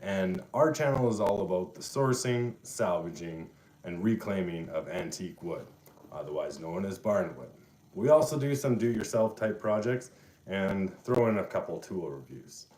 and our channel is all about the sourcing, salvaging, and reclaiming of antique wood, otherwise known as barnwood. We also do some do-it-yourself type projects and throw in a couple tool reviews.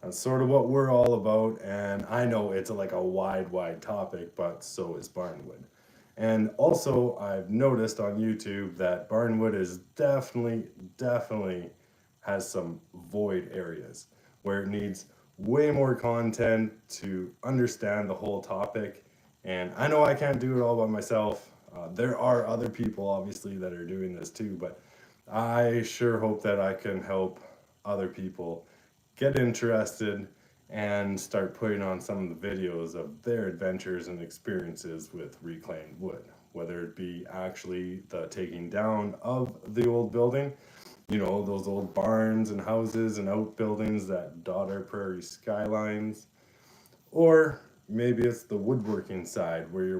That's sort of what we're all about, and I know it's like a wide topic, but so is barnwood. And also, I've noticed on YouTube that barnwood is definitely has some void areas where it needs way more content to understand the whole topic. And I know I can't do it all by myself. There are other people obviously that are doing this too, but I sure hope that I can help other people get interested and start putting on some of the videos of their adventures and experiences with reclaimed wood, whether it be actually the taking down of the old building, you know, those old barns and houses and outbuildings that dot our prairie skylines, or maybe it's the woodworking side where you're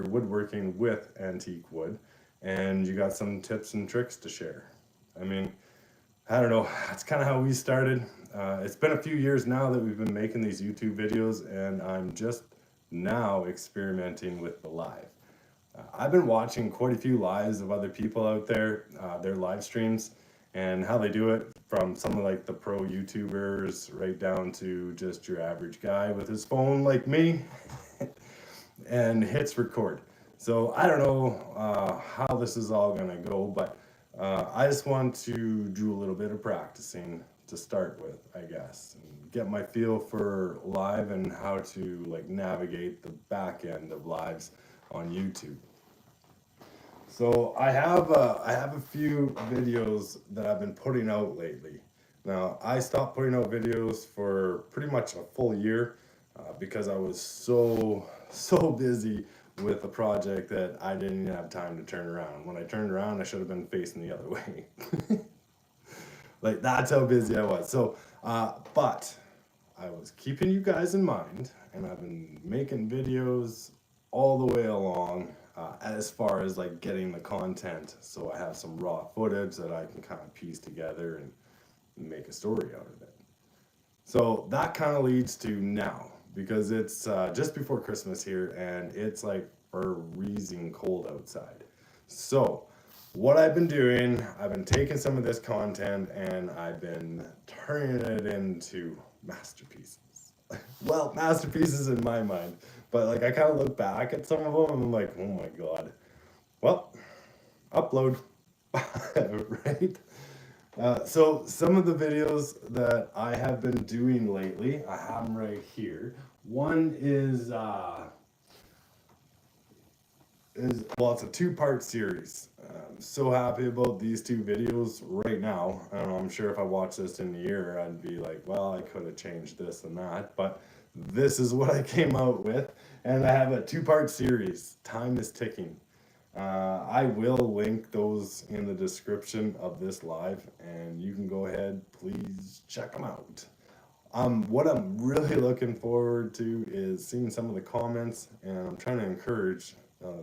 woodworking with antique wood and you got some tips and tricks to share. I mean, I don't know, that's kind of how we started. It's been a few years now that we've been making these YouTube videos, and I'm just now experimenting with the live. I've been watching quite a few lives of other people out there, their live streams, and how they do it, from some of like the pro YouTubers right down to just your average guy with his phone like me and hits record. So I don't know how this is all gonna go, but I just want to do a little bit of practicing to start with, I guess, and get my feel for live and how to like navigate the back end of lives on YouTube. So I have a few videos that I've been putting out lately. Now I stopped putting out videos for pretty much a full year because I was so busy with a project that I didn't even have time to turn around. When I turned around, I should have been facing the other way. Like, that's how busy I was. So, but I was keeping you guys in mind, and I've been making videos all the way along as far as like getting the content. So I have some raw footage that I can kind of piece together and make a story out of it. So that kind of leads to now, because it's just before Christmas here and it's like freezing cold outside. So what I've been doing, I've been taking some of this content and I've been turning it into masterpieces. Well, masterpieces in my mind, but like I kind of look back at some of them and I'm like, oh my God. Well, upload, right? So some of the videos that I have been doing lately, I have them right here. One is well, it's a two-part series. I'm so happy about these two videos right now. I don't know, I'm sure if I watched this in a year, I'd be like, well, I could have changed this and that, but this is what I came out with, and I have a two-part series. Time is ticking. I will link those in the description of this live, and you can go ahead, please check them out. What I'm really looking forward to is seeing some of the comments, and I'm trying to encourage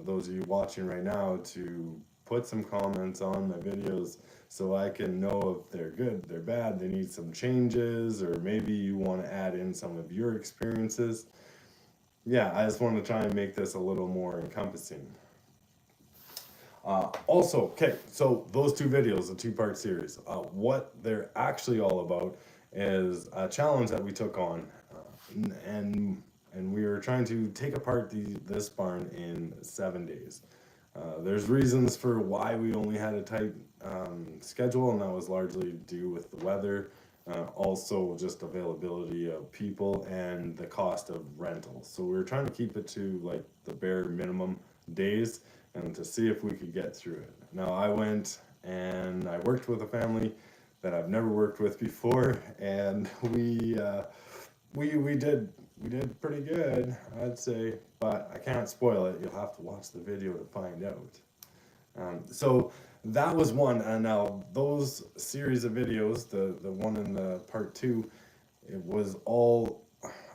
those of you watching right now to put some comments on my videos so I can know if they're good, they're bad, they need some changes, or maybe you want to add in some of your experiences. Yeah, I just want to try and make this a little more encompassing. Also, okay, so those two videos, the two-part series, what they're actually all about is a challenge that we took on, and we were trying to take apart this barn in 7 days. There's reasons for why we only had a tight schedule, and that was largely due with the weather, also just availability of people and the cost of rentals. So we were trying to keep it to like the bare minimum days and to see if we could get through it. Now I went and I worked with a family that I've never worked with before, and we did pretty good, I'd say, but I can't spoil it. You'll have to watch the video to find out. So that was one, and now those series of videos, the one in the part two, it was all,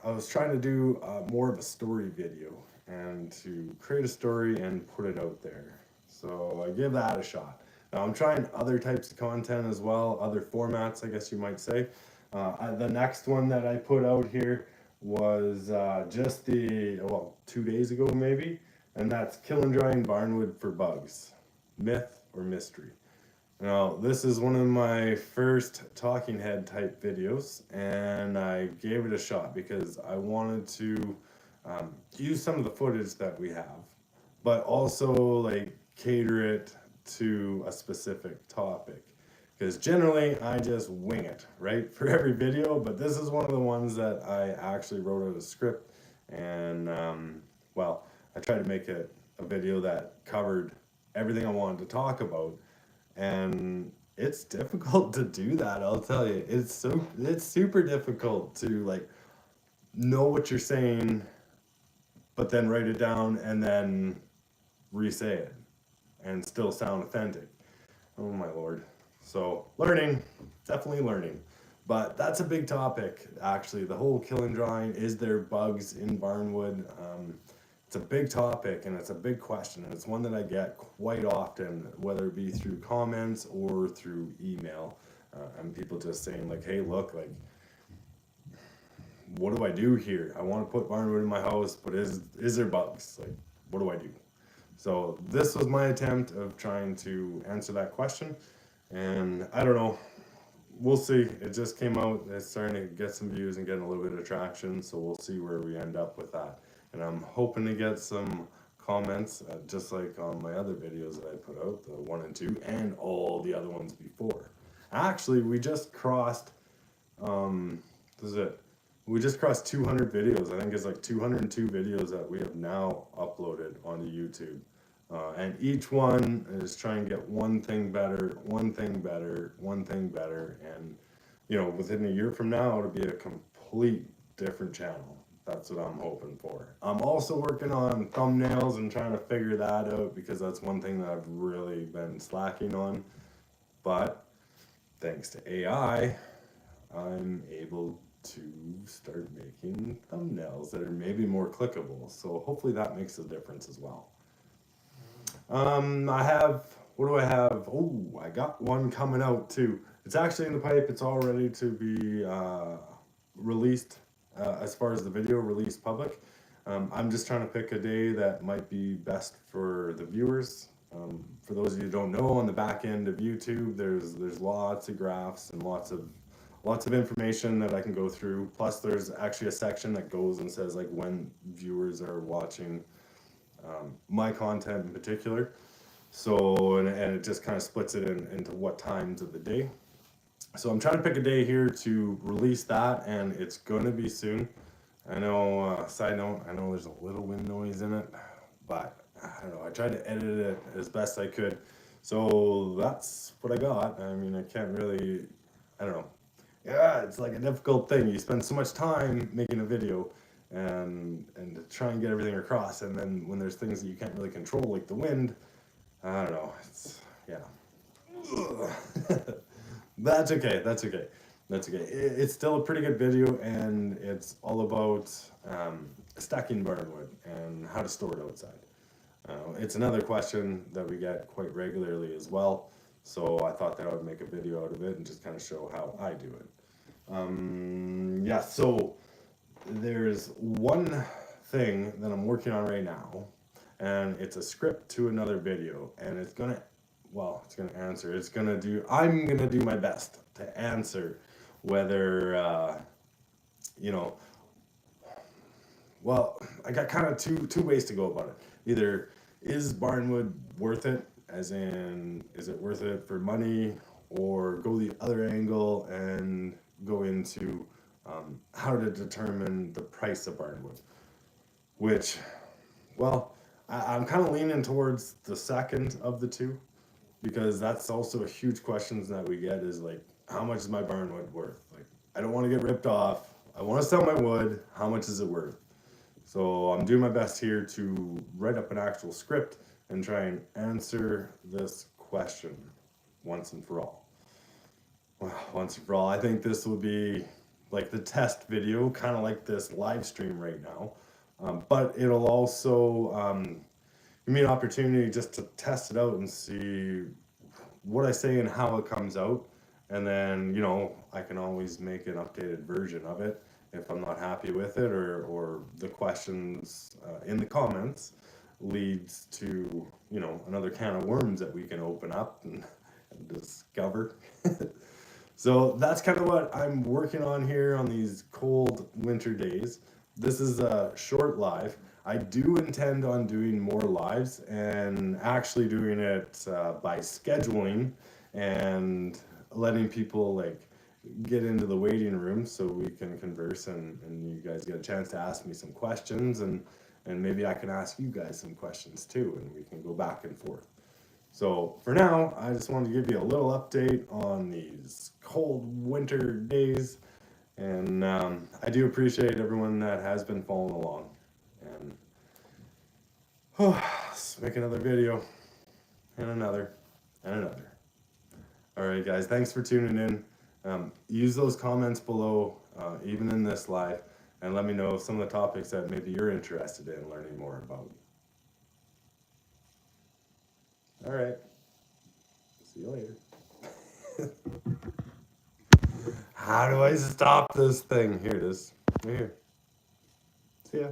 I was trying to do more of a story video and to create a story and put it out there. So I give that a shot. Now I'm trying other types of content as well, other formats, I guess you might say. The next one that I put out here was just 2 days ago maybe, and that's kiln drying barnwood for bugs, myth or mystery. Now, this is one of my first talking head type videos, and I gave it a shot because I wanted to use some of the footage that we have, but also like cater it to a specific topic. Because generally I just wing it, right, for every video, but this is one of the ones that I actually wrote out a script, and well, I tried to make it a video that covered everything I wanted to talk about, and it's difficult to do that, I'll tell you. It's super difficult to like know what you're saying, but then write it down and then re-say it and still sound authentic. Oh my lord. So learning, definitely learning. But that's a big topic, actually. The whole kiln drawing, is there bugs in barnwood? It's a big topic and it's a big question, and it's one that I get quite often, whether it be through comments or through email, and people just saying like, hey, look, like, what do I do here? I want to put barnwood in my house, but is there bugs? Like, what do I do? So this was my attempt of trying to answer that question, and I don't know, we'll see. It just came out, it's starting to get some views and getting a little bit of traction, so we'll see where we end up with that. And I'm hoping to get some comments, just like on my other videos that I put out, the 1 and 2, and all the other ones before. Actually, we just crossed, this is it. We just crossed 200 videos. I think it's like 202 videos that we have now uploaded onto YouTube. And each one is trying to get one thing better, one thing better, one thing better. And, you know, within a year from now, it'll be a complete different channel. That's what I'm hoping for. I'm also working on thumbnails and trying to figure that out, because that's one thing that I've really been slacking on. But thanks to AI, I'm able to start making thumbnails that are maybe more clickable. So hopefully that makes a difference as well. I have, what do I have? Oh, I got one coming out too. It's actually in the pipe. It's all ready to be released, as far as the video released public. I'm just trying to pick a day that might be best for the viewers. For those of you who don't know, on the back end of YouTube, there's lots of graphs and lots of information that I can go through. Plus, there's actually a section that goes and says like when viewers are watching my content in particular. So, and it just kind of splits it into what times of the day. So I'm trying to pick a day here to release that, and it's gonna be soon. I know, side note, I know there's a little wind noise in it, but I don't know, I tried to edit it as best I could. So that's what I got. I mean, I can't really, I don't know. Yeah, it's like a difficult thing. You spend so much time making a video and to try and get everything across, and then when there's things that you can't really control, like the wind, I don't know, it's, yeah. That's okay, that's okay, that's okay. It's still a pretty good video, and it's all about stacking barnwood and how to store it outside. It's another question that we get quite regularly as well, so I thought that I would make a video out of it and just kind of show how I do it. Yeah, so there's one thing that I'm working on right now, and it's a script to another video, and it's gonna I'm gonna do my best to answer whether, you know, well, I got kind of two ways to go about it. Either, is barnwood worth it, as in, is it worth it for money, or go the other angle and go into how to determine the price of barnwood, which, well, I'm kind of leaning towards the second of the two, because that's also a huge question that we get, is like, how much is my barnwood worth? Like, I don't want to get ripped off. I want to sell my wood. How much is it worth? So I'm doing my best here to write up an actual script and try and answer this question once and for all. Well, once and for all, I think this will be like the test video, kind of like this live stream right now. But it'll also give me an opportunity just to test it out and see what I say and how it comes out. And then, you know, I can always make an updated version of it if I'm not happy with it, or the questions in the comments leads to, you know, another can of worms that we can open up and discover. So that's kind of what I'm working on here on these cold winter days. This is a short live. I do intend on doing more lives and actually doing it by scheduling and letting people like get into the waiting room so we can converse, and you guys get a chance to ask me some questions, and maybe I can ask you guys some questions too, and we can go back and forth. So for now, I just wanted to give you a little update on these cold winter days, and I do appreciate everyone that has been following along. And let's make another video, and another, and another. All right, guys, thanks for tuning in. Use those comments below, even in this live, and let me know some of the topics that maybe you're interested in learning more about. All right. See you later. How do I stop this thing? Here it is. Right here. See ya.